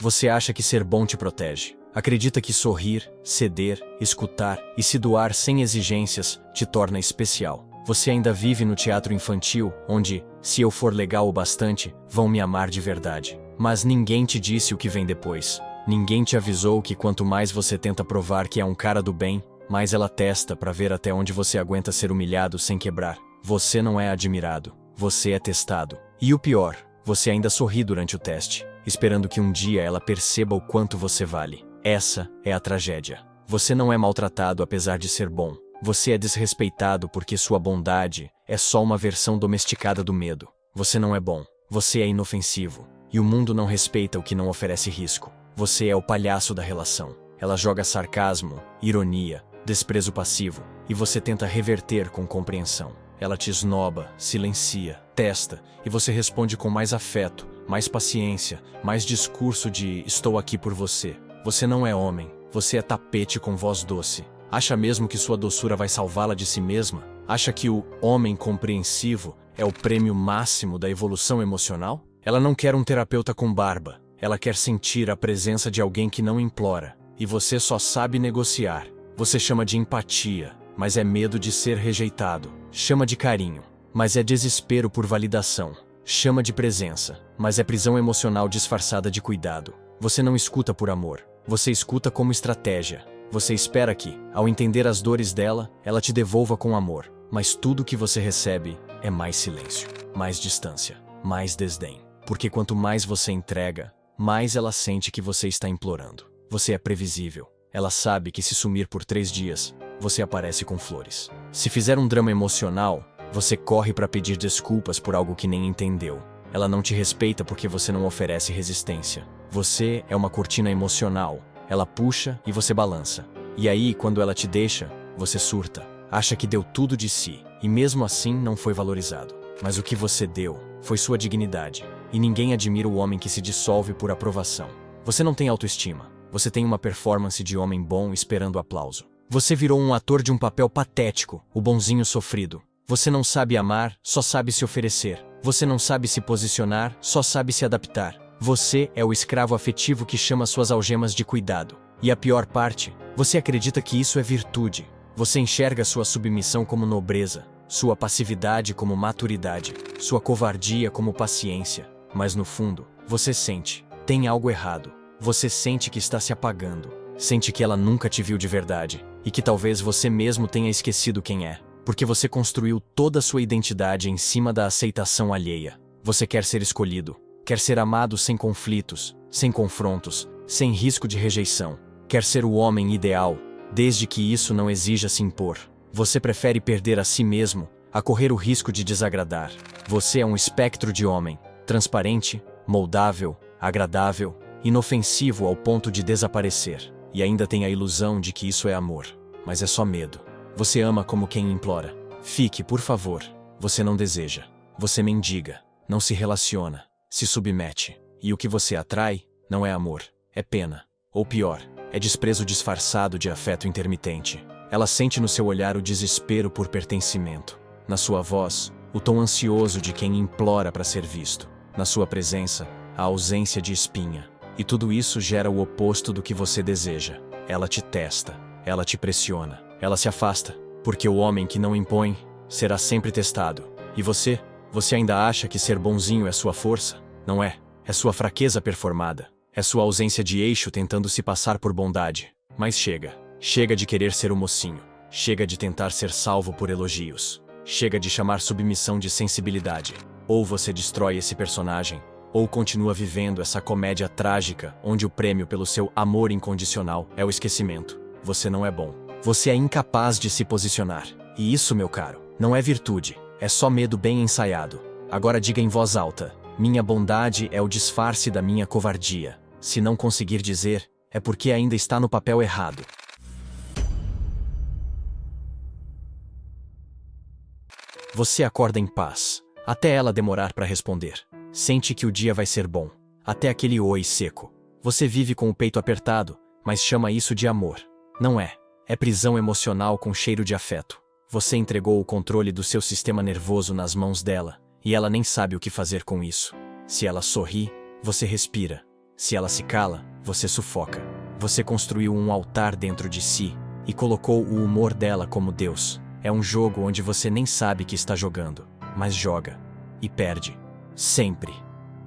Você acha que ser bom te protege. Acredita que sorrir, ceder, escutar e se doar sem exigências te torna especial. Você ainda vive no teatro infantil, onde, se eu for legal o bastante, vão me amar de verdade. Mas ninguém te disse o que vem depois. Ninguém te avisou que quanto mais você tenta provar que é um cara do bem, mais ela testa para ver até onde você aguenta ser humilhado sem quebrar. Você não é admirado, você é testado. E o pior, você ainda sorri durante o teste, esperando que um dia ela perceba o quanto você vale. Essa é a tragédia. Você não é maltratado apesar de ser bom. Você é desrespeitado porque sua bondade é só uma versão domesticada do medo. Você não é bom. Você é inofensivo. E o mundo não respeita o que não oferece risco. Você é o palhaço da relação. Ela joga sarcasmo, ironia, desprezo passivo, e você tenta reverter com compreensão. Ela te esnoba, silencia, testa, e você responde com mais afeto, mais paciência, mais discurso de estou aqui por você. Você não é homem, você é tapete com voz doce. Acha mesmo que sua doçura vai salvá-la de si mesma? Acha que o homem compreensivo é o prêmio máximo da evolução emocional? Ela não quer um terapeuta com barba. Ela quer sentir a presença de alguém que não implora. E você só sabe negociar. Você chama de empatia, mas é medo de ser rejeitado. Chama de carinho, mas é desespero por validação. Chama de presença, mas é prisão emocional disfarçada de cuidado. Você não escuta por amor. Você escuta como estratégia. Você espera que, ao entender as dores dela, ela te devolva com amor. Mas tudo que você recebe é mais silêncio, mais distância, mais desdém. Porque quanto mais você entrega, mais ela sente que você está implorando. Você é previsível. Ela sabe que se sumir por 3 dias, você aparece com flores. Se fizer um drama emocional, você corre para pedir desculpas por algo que nem entendeu. Ela não te respeita porque você não oferece resistência. Você é uma cortina emocional. Ela puxa e você balança. E aí, quando ela te deixa, você surta. Acha que deu tudo de si, e mesmo assim não foi valorizado. Mas o que você deu foi sua dignidade. E ninguém admira o homem que se dissolve por aprovação. Você não tem autoestima. Você tem uma performance de homem bom esperando aplauso. Você virou um ator de um papel patético, o bonzinho sofrido. Você não sabe amar, só sabe se oferecer. Você não sabe se posicionar, só sabe se adaptar. Você é o escravo afetivo que chama suas algemas de cuidado. E a pior parte, você acredita que isso é virtude. Você enxerga sua submissão como nobreza, sua passividade como maturidade, sua covardia como paciência. Mas no fundo, você sente, tem algo errado. Você sente que está se apagando. Sente que ela nunca te viu de verdade. E que talvez você mesmo tenha esquecido quem é. Porque você construiu toda a sua identidade em cima da aceitação alheia. Você quer ser escolhido. Quer ser amado sem conflitos, sem confrontos, sem risco de rejeição. Quer ser o homem ideal, desde que isso não exija se impor. Você prefere perder a si mesmo a correr o risco de desagradar. Você é um espectro de homem, transparente, moldável, agradável, inofensivo ao ponto de desaparecer. E ainda tem a ilusão de que isso é amor. Mas é só medo. Você ama como quem implora. Fique, por favor. Você não deseja. Você mendiga. Não se relaciona. Se submete. E o que você atrai não é amor. É pena. Ou pior, é desprezo disfarçado de afeto intermitente. Ela sente no seu olhar o desespero por pertencimento. Na sua voz, o tom ansioso de quem implora para ser visto. Na sua presença, a ausência de espinha. E tudo isso gera o oposto do que você deseja. Ela te testa. Ela te pressiona. Ela se afasta. Porque o homem que não impõe será sempre testado. E você? Você ainda acha que ser bonzinho é sua força? Não é. É sua fraqueza performada. É sua ausência de eixo tentando se passar por bondade. Mas chega. Chega de querer ser o mocinho. Chega de tentar ser salvo por elogios. Chega de chamar submissão de sensibilidade. Ou você destrói esse personagem, ou continua vivendo essa comédia trágica onde o prêmio pelo seu amor incondicional é o esquecimento. Você não é bom. Você é incapaz de se posicionar. E isso, meu caro, não é virtude. É só medo bem ensaiado. Agora diga em voz alta: minha bondade é o disfarce da minha covardia. Se não conseguir dizer, é porque ainda está no papel errado. Você acorda em paz, até ela demorar para responder. Sente que o dia vai ser bom, até aquele oi seco. Você vive com o peito apertado, mas chama isso de amor. Não é. É prisão emocional com cheiro de afeto. Você entregou o controle do seu sistema nervoso nas mãos dela, e ela nem sabe o que fazer com isso. Se ela sorri, você respira. Se ela se cala, você sufoca. Você construiu um altar dentro de si e colocou o humor dela como Deus. É um jogo onde você nem sabe que está jogando, mas joga. E perde. Sempre.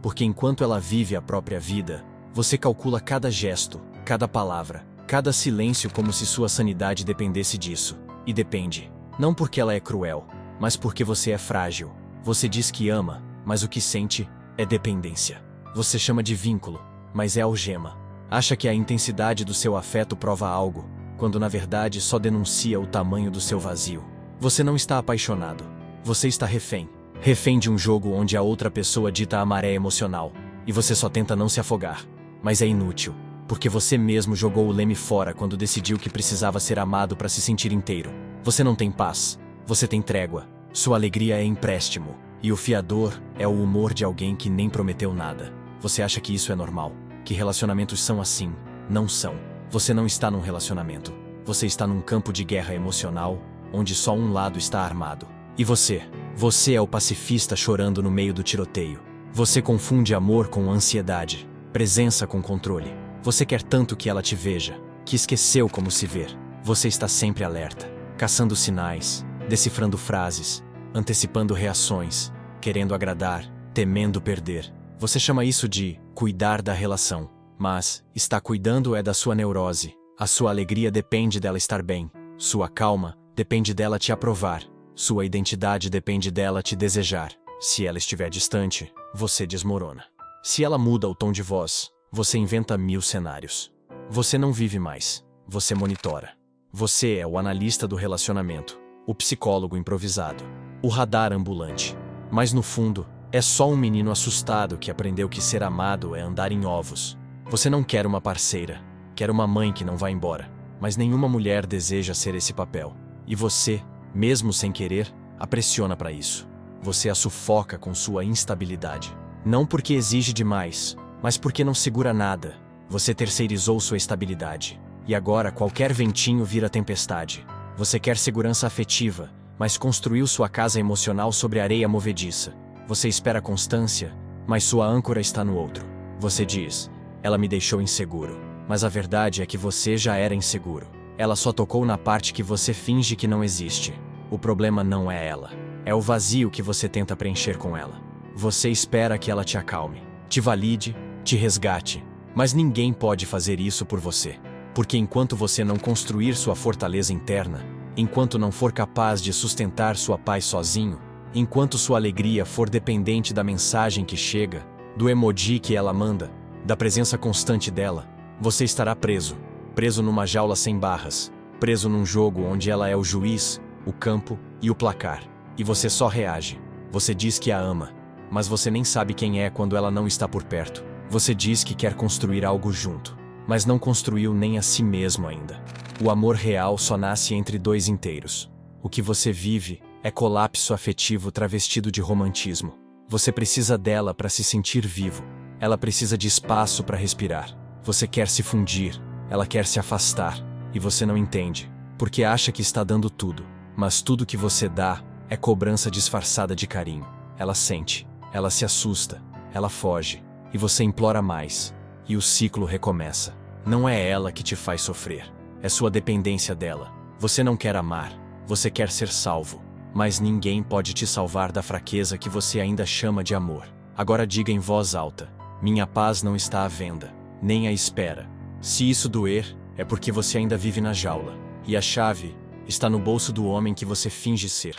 Porque enquanto ela vive a própria vida, você calcula cada gesto, cada palavra, cada silêncio como se sua sanidade dependesse disso. E depende. Não porque ela é cruel, mas porque você é frágil. Você diz que ama, mas o que sente é dependência. Você chama de vínculo, mas é algema. Acha que a intensidade do seu afeto prova algo, quando na verdade só denuncia o tamanho do seu vazio. Você não está apaixonado. Você está refém. Refém de um jogo onde a outra pessoa dita a maré emocional, e você só tenta não se afogar. Mas é inútil, porque você mesmo jogou o leme fora quando decidiu que precisava ser amado para se sentir inteiro. Você não tem paz. Você tem trégua. Sua alegria é empréstimo. E o fiador é o humor de alguém que nem prometeu nada. Você acha que isso é normal? Que relacionamentos são assim? Não são. Você não está num relacionamento. Você está num campo de guerra emocional, onde só um lado está armado. E você? Você é o pacifista chorando no meio do tiroteio. Você confunde amor com ansiedade, presença com controle. Você quer tanto que ela te veja, que esqueceu como se ver. Você está sempre alerta, caçando sinais, decifrando frases, antecipando reações, querendo agradar, temendo perder. Você chama isso de cuidar da relação. Mas está cuidando é da sua neurose. A sua alegria depende dela estar bem. Sua calma depende dela te aprovar. Sua identidade depende dela te desejar. Se ela estiver distante, você desmorona. Se ela muda o tom de voz, você inventa 1000 cenários. Você não vive mais. Você monitora. Você é o analista do relacionamento, o psicólogo improvisado, o radar ambulante. Mas no fundo, é só um menino assustado que aprendeu que ser amado é andar em ovos. Você não quer uma parceira, quer uma mãe que não vai embora. Mas nenhuma mulher deseja ser esse papel. E você, mesmo sem querer, a pressiona para isso. Você a sufoca com sua instabilidade. Não porque exige demais, mas porque não segura nada. Você terceirizou sua estabilidade. E agora qualquer ventinho vira tempestade. Você quer segurança afetiva, mas construiu sua casa emocional sobre areia movediça. Você espera constância, mas sua âncora está no outro. Você diz, ela me deixou inseguro. Mas a verdade é que você já era inseguro. Ela só tocou na parte que você finge que não existe. O problema não é ela. É o vazio que você tenta preencher com ela. Você espera que ela te acalme, te valide, te resgate. Mas ninguém pode fazer isso por você. Porque enquanto você não construir sua fortaleza interna, enquanto não for capaz de sustentar sua paz sozinho, enquanto sua alegria for dependente da mensagem que chega, do emoji que ela manda, da presença constante dela, você estará preso. Preso numa jaula sem barras. Preso num jogo onde ela é o juiz, o campo e o placar. E você só reage. Você diz que a ama, mas você nem sabe quem é quando ela não está por perto. Você diz que quer construir algo junto, mas não construiu nem a si mesmo ainda. O amor real só nasce entre dois inteiros. O que você vive é colapso afetivo travestido de romantismo. Você precisa dela para se sentir vivo. Ela precisa de espaço para respirar. Você quer se fundir, ela quer se afastar, e você não entende, porque acha que está dando tudo. Mas tudo que você dá é cobrança disfarçada de carinho. Ela sente, ela se assusta, ela foge, e você implora mais. E o ciclo recomeça. Não é ela que te faz sofrer, é sua dependência dela. Você não quer amar, você quer ser salvo. Mas ninguém pode te salvar da fraqueza que você ainda chama de amor. Agora diga em voz alta, minha paz não está à venda, nem à espera. Se isso doer, é porque você ainda vive na jaula. E a chave está no bolso do homem que você finge ser.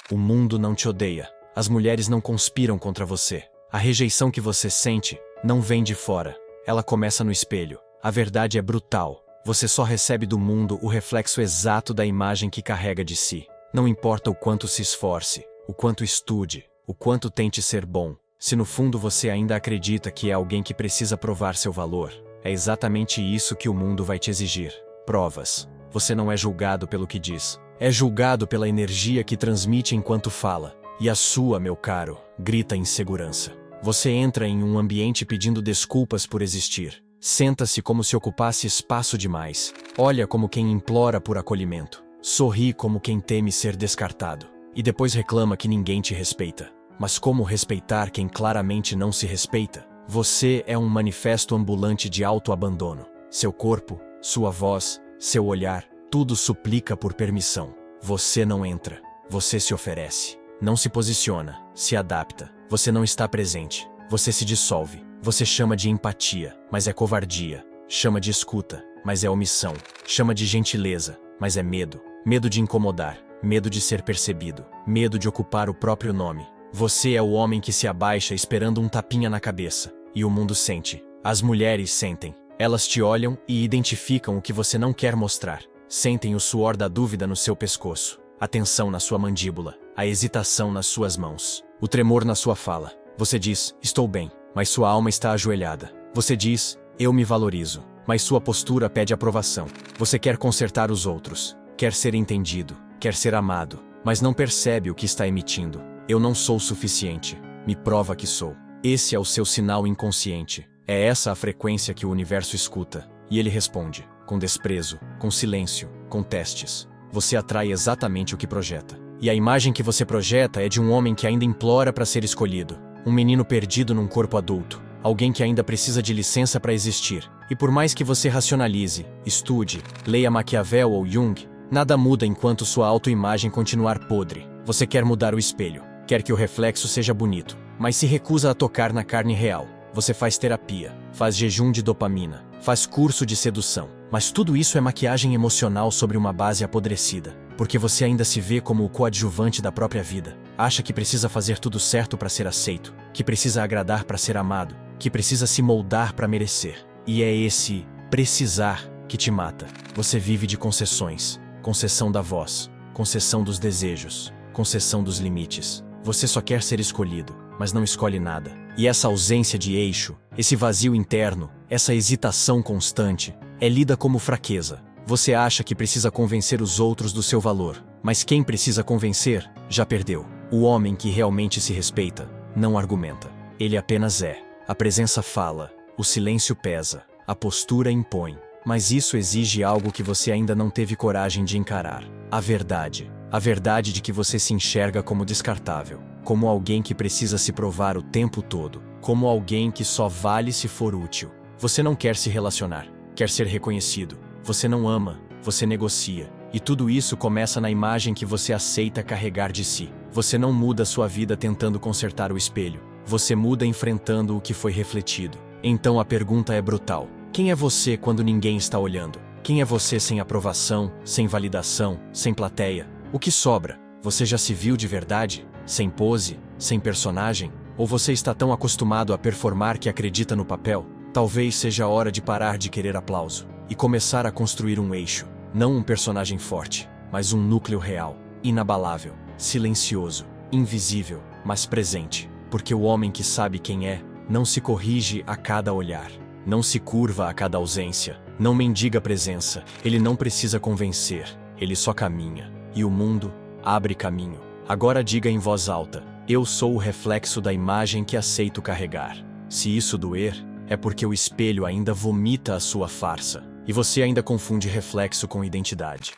O mundo não te odeia. As mulheres não conspiram contra você. A rejeição que você sente não vem de fora. Ela começa no espelho. A verdade é brutal. Você só recebe do mundo o reflexo exato da imagem que carrega de si. Não importa o quanto se esforce, o quanto estude, o quanto tente ser bom. Se no fundo você ainda acredita que é alguém que precisa provar seu valor, é exatamente isso que o mundo vai te exigir. Provas. Você não é julgado pelo que diz. É julgado pela energia que transmite enquanto fala. E a sua, meu caro, grita insegurança. Você entra em um ambiente pedindo desculpas por existir. Senta-se como se ocupasse espaço demais. Olha como quem implora por acolhimento. Sorri como quem teme ser descartado. E depois reclama que ninguém te respeita. Mas como respeitar quem claramente não se respeita? Você é um manifesto ambulante de autoabandono. Seu corpo, sua voz, seu olhar, tudo suplica por permissão. Você não entra. Você se oferece. Não se posiciona. Se adapta. Você não está presente. Você se dissolve. Você chama de empatia, mas é covardia. Chama de escuta, mas é omissão. Chama de gentileza, mas é medo. Medo de incomodar. Medo de ser percebido. Medo de ocupar o próprio nome. Você é o homem que se abaixa esperando um tapinha na cabeça. E o mundo sente. As mulheres sentem. Elas te olham e identificam o que você não quer mostrar. Sentem o suor da dúvida no seu pescoço, a tensão na sua mandíbula, a hesitação nas suas mãos, o tremor na sua fala. Você diz, estou bem, mas sua alma está ajoelhada. Você diz, eu me valorizo, mas sua postura pede aprovação. Você quer consertar os outros, quer ser entendido, quer ser amado, mas não percebe o que está emitindo. Eu não sou suficiente. Me prova que sou. Esse é o seu sinal inconsciente. É essa a frequência que o universo escuta. E ele responde, com desprezo, com silêncio, com testes. Você atrai exatamente o que projeta. E a imagem que você projeta é de um homem que ainda implora para ser escolhido. Um menino perdido num corpo adulto. Alguém que ainda precisa de licença para existir. E por mais que você racionalize, estude, leia Maquiavel ou Jung, nada muda enquanto sua autoimagem continuar podre. Você quer mudar o espelho. Quer que o reflexo seja bonito, mas se recusa a tocar na carne real. Você faz terapia, faz jejum de dopamina, faz curso de sedução. Mas tudo isso é maquiagem emocional sobre uma base apodrecida. Porque você ainda se vê como o coadjuvante da própria vida. Acha que precisa fazer tudo certo para ser aceito, que precisa agradar para ser amado, que precisa se moldar para merecer. E é esse precisar que te mata. Você vive de concessões. Concessão da voz, concessão dos desejos, concessão dos limites. Você só quer ser escolhido, mas não escolhe nada. E essa ausência de eixo, esse vazio interno, essa hesitação constante, é lida como fraqueza. Você acha que precisa convencer os outros do seu valor, mas quem precisa convencer, já perdeu. O homem que realmente se respeita, não argumenta. Ele apenas é. A presença fala, o silêncio pesa, a postura impõe. Mas isso exige algo que você ainda não teve coragem de encarar. A verdade. A verdade de que você se enxerga como descartável. Como alguém que precisa se provar o tempo todo. Como alguém que só vale se for útil. Você não quer se relacionar. Quer ser reconhecido. Você não ama. Você negocia. E tudo isso começa na imagem que você aceita carregar de si. Você não muda sua vida tentando consertar o espelho. Você muda enfrentando o que foi refletido. Então a pergunta é brutal. Quem é você quando ninguém está olhando? Quem é você sem aprovação, sem validação, sem plateia? O que sobra? Você já se viu de verdade? Sem pose? Sem personagem? Ou você está tão acostumado a performar que acredita no papel? Talvez seja a hora de parar de querer aplauso e começar a construir um eixo. Não um personagem forte, mas um núcleo real, inabalável, silencioso, invisível, mas presente. Porque o homem que sabe quem é, não se corrige a cada olhar. Não se curva a cada ausência, não mendiga presença, ele não precisa convencer, ele só caminha. E o mundo abre caminho. Agora diga em voz alta, eu sou o reflexo da imagem que aceito carregar. Se isso doer, é porque o espelho ainda vomita a sua farsa, e você ainda confunde reflexo com identidade.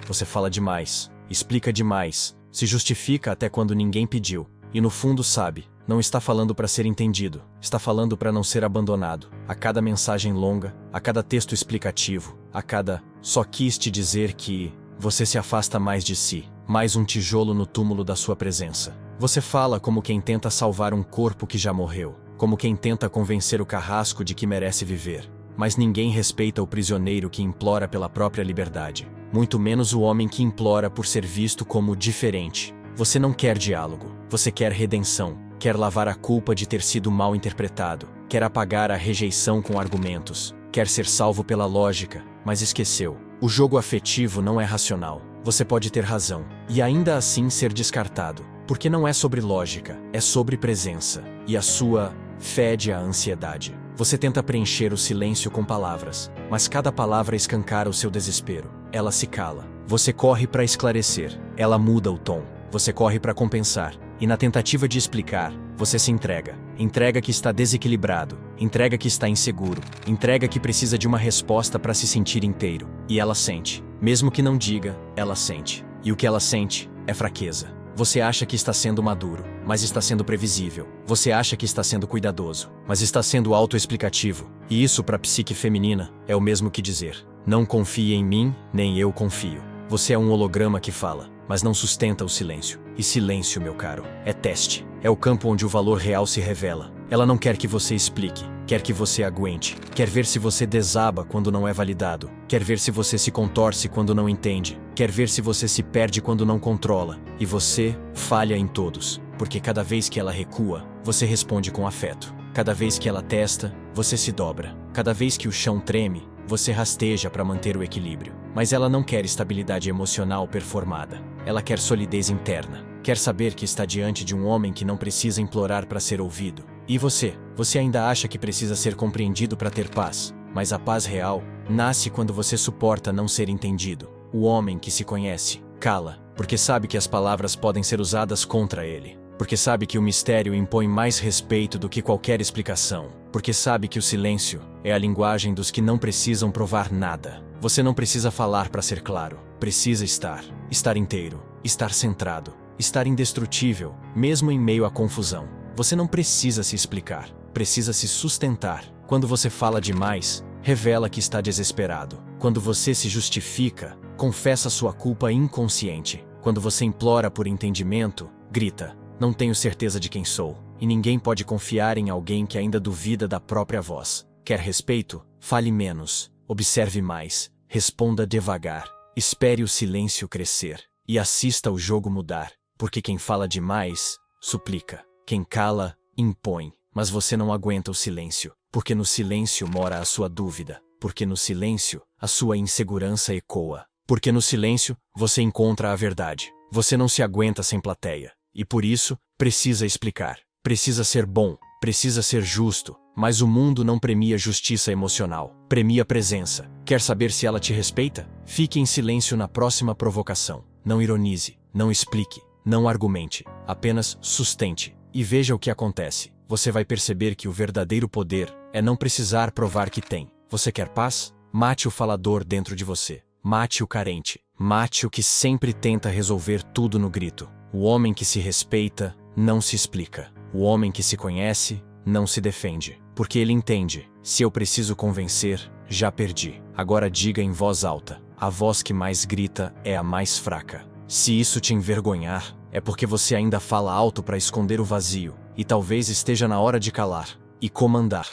Você fala demais, explica demais, se justifica até quando ninguém pediu. E no fundo sabe, não está falando para ser entendido, está falando para não ser abandonado. A cada mensagem longa, a cada texto explicativo, a cada só quis te dizer que você se afasta mais de si, mais um tijolo no túmulo da sua presença. Você fala como quem tenta salvar um corpo que já morreu, como quem tenta convencer o carrasco de que merece viver. Mas ninguém respeita o prisioneiro que implora pela própria liberdade, muito menos o homem que implora por ser visto como diferente. Você não quer diálogo, você quer redenção, quer lavar a culpa de ter sido mal interpretado, quer apagar a rejeição com argumentos, quer ser salvo pela lógica, mas esqueceu. O jogo afetivo não é racional. Você pode ter razão, e ainda assim ser descartado, porque não é sobre lógica, é sobre presença, e a sua fede a ansiedade. Você tenta preencher o silêncio com palavras, mas cada palavra escancara o seu desespero. Ela se cala. Você corre para esclarecer, ela muda o tom. Você corre para compensar, e na tentativa de explicar, você se entrega. Entrega que está desequilibrado, entrega que está inseguro, entrega que precisa de uma resposta para se sentir inteiro. E ela sente, Mesmo que não diga, ela sente. E o que ela sente é fraqueza. Você acha que está sendo maduro, mas está sendo previsível. Você acha que está sendo cuidadoso, mas está sendo autoexplicativo. E isso para a psique feminina é o mesmo que dizer: não confie em mim, nem eu confio. Você é um holograma que fala, mas não sustenta o silêncio. E silêncio, meu caro, é teste. É o campo onde o valor real se revela. Ela não quer que você explique, quer que você aguente. Quer ver se você desaba quando não é validado. Quer ver se você se contorce quando não entende. Quer ver se você se perde quando não controla. E você falha em todos, porque cada vez que ela recua, você responde com afeto. Cada vez que ela testa, você se dobra. Cada vez que o chão treme, você rasteja para manter o equilíbrio. Mas ela não quer estabilidade emocional performada. Ela quer solidez interna. Quer saber que está diante de um homem que não precisa implorar para ser ouvido. E você? Você ainda acha que precisa ser compreendido para ter paz. Mas a paz real nasce quando você suporta não ser entendido. O homem que se conhece, cala, porque sabe que as palavras podem ser usadas contra ele. Porque sabe que o mistério impõe mais respeito do que qualquer explicação. Porque sabe que o silêncio é a linguagem dos que não precisam provar nada. Você não precisa falar para ser claro. Precisa estar inteiro, estar centrado, estar indestrutível, mesmo em meio à confusão. Você não precisa se explicar, precisa se sustentar. Quando você fala demais, revela que está desesperado. Quando você se justifica, confessa sua culpa inconsciente. Quando você implora por entendimento, grita: não tenho certeza de quem sou. E ninguém pode confiar em alguém que ainda duvida da própria voz. Quer respeito? Fale menos, observe mais, responda devagar, espere o silêncio crescer e assista o jogo mudar. Porque quem fala demais, suplica. Quem cala, impõe. Mas você não aguenta o silêncio, porque no silêncio mora a sua dúvida. Porque no silêncio, a sua insegurança ecoa. Porque no silêncio, você encontra a verdade. Você não se aguenta sem plateia. E por isso, precisa explicar. Precisa ser bom. Precisa ser justo. Mas o mundo não premia justiça emocional. Premia presença. Quer saber se ela te respeita? Fique em silêncio na próxima provocação. Não ironize. Não explique. Não argumente. Apenas sustente. E veja o que acontece. Você vai perceber que o verdadeiro poder é não precisar provar que tem. Você quer paz? Mate o falador dentro de você. Mate o carente. Mate o que sempre tenta resolver tudo no grito. O homem que se respeita não se explica. O homem que se conhece não se defende. Porque ele entende: se eu preciso convencer, já perdi. Agora diga em voz alta. A voz que mais grita é a mais fraca. Se isso te envergonhar, é porque você ainda fala alto para esconder o vazio. E talvez esteja na hora de calar e comandar.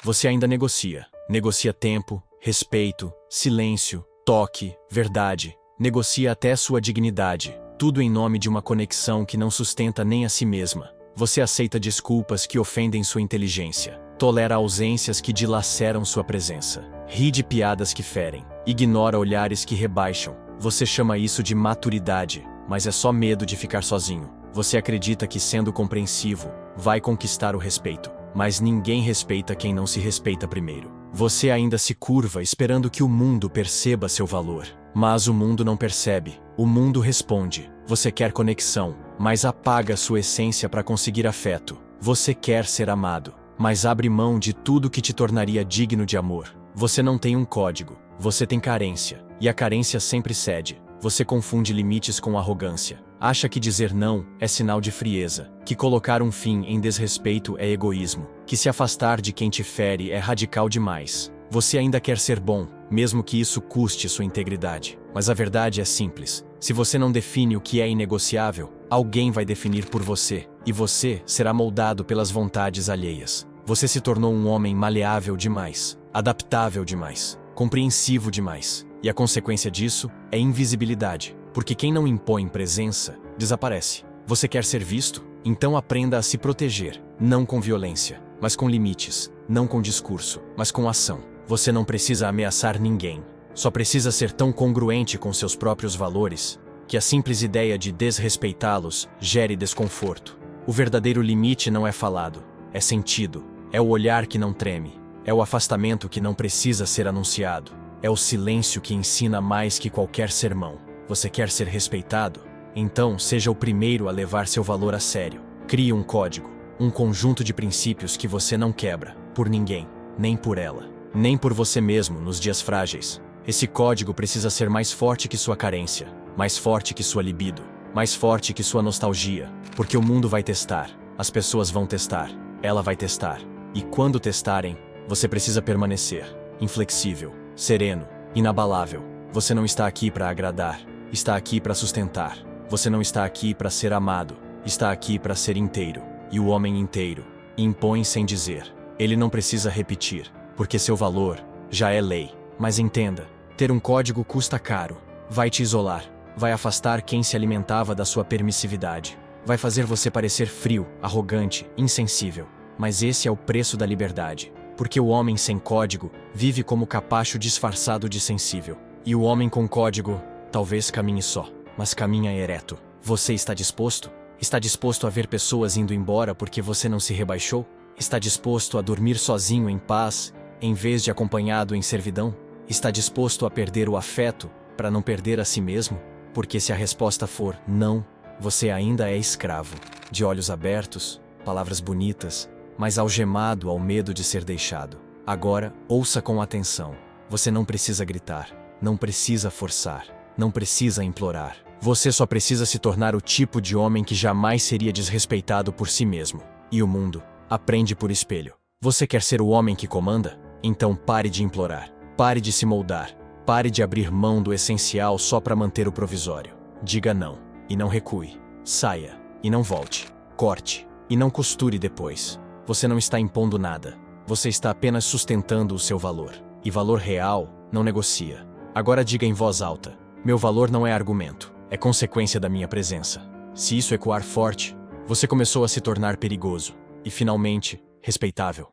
Você ainda negocia. Negocia tempo, respeito, silêncio, toque, verdade. Negocia até sua dignidade. Tudo em nome de uma conexão que não sustenta nem a si mesma. Você aceita desculpas que ofendem sua inteligência. Tolera ausências que dilaceram sua presença. Ri de piadas que ferem. Ignora olhares que rebaixam. Você chama isso de maturidade, mas é só medo de ficar sozinho. Você acredita que sendo compreensivo, vai conquistar o respeito. Mas ninguém respeita quem não se respeita primeiro. Você ainda se curva esperando que o mundo perceba seu valor. Mas o mundo não percebe. O mundo responde. Você quer conexão, mas apaga sua essência para conseguir afeto. Você quer ser amado, mas abre mão de tudo que te tornaria digno de amor. Você não tem um código. Você tem carência. E a carência sempre cede. Você confunde limites com arrogância. Acha que dizer não é sinal de frieza. Que colocar um fim em desrespeito é egoísmo. Que se afastar de quem te fere é radical demais. Você ainda quer ser bom, mesmo que isso custe sua integridade. Mas a verdade é simples. Se você não define o que é inegociável, alguém vai definir por você. E você será moldado pelas vontades alheias. Você se tornou um homem maleável demais. Adaptável demais. Compreensivo demais. E a consequência disso é invisibilidade. Porque quem não impõe presença, desaparece. Você quer ser visto? Então aprenda a se proteger. Não com violência, mas com limites. Não com discurso, mas com ação. Você não precisa ameaçar ninguém. Só precisa ser tão congruente com seus próprios valores que a simples ideia de desrespeitá-los gere desconforto. O verdadeiro limite não é falado, é sentido. É o olhar que não treme. É o afastamento que não precisa ser anunciado. É o silêncio que ensina mais que qualquer sermão. Você quer ser respeitado? Então seja o primeiro a levar seu valor a sério. Crie um código, um conjunto de princípios que você não quebra, por ninguém. nem por ela, nem por você mesmo nos dias frágeis. Esse código precisa ser mais forte que sua carência, mais forte que sua libido, mais forte que sua nostalgia, porque o mundo vai testar, as pessoas vão testar, ela vai testar. E quando testarem, você precisa permanecer, inflexível, sereno, inabalável. Você não está aqui para agradar, está aqui para sustentar. Você não está aqui para ser amado, está aqui para ser inteiro. E o homem inteiro impõe sem dizer. Ele não precisa repetir, porque seu valor já é lei. Mas entenda, ter um código custa caro. Vai te isolar, vai afastar quem se alimentava da sua permissividade. Vai fazer você parecer frio, arrogante, insensível. Mas esse é o preço da liberdade. Porque o homem sem código vive como capacho disfarçado de sensível. E o homem com código talvez caminhe só, mas caminha ereto. Você está disposto? Está disposto a ver pessoas indo embora porque você não se rebaixou? Está disposto a dormir sozinho em paz, em vez de acompanhado em servidão? Está disposto a perder o afeto para não perder a si mesmo? Porque se a resposta for não, você ainda é escravo. De olhos abertos, palavras bonitas, mas algemado ao medo de ser deixado. Agora, ouça com atenção. Você não precisa gritar, não precisa forçar, não precisa implorar. Você só precisa se tornar o tipo de homem que jamais seria desrespeitado por si mesmo. E o mundo aprende por espelho. Você quer ser o homem que comanda? Então pare de implorar, pare de se moldar, pare de abrir mão do essencial só para manter o provisório. Diga não, e não recue. Saia, e não volte. Corte, e não costure depois. Você não está impondo nada. Você está apenas sustentando o seu valor. E valor real não negocia. Agora diga em voz alta: meu valor não é argumento, é consequência da minha presença. Se isso ecoar forte, você começou a se tornar perigoso. E finalmente, respeitável.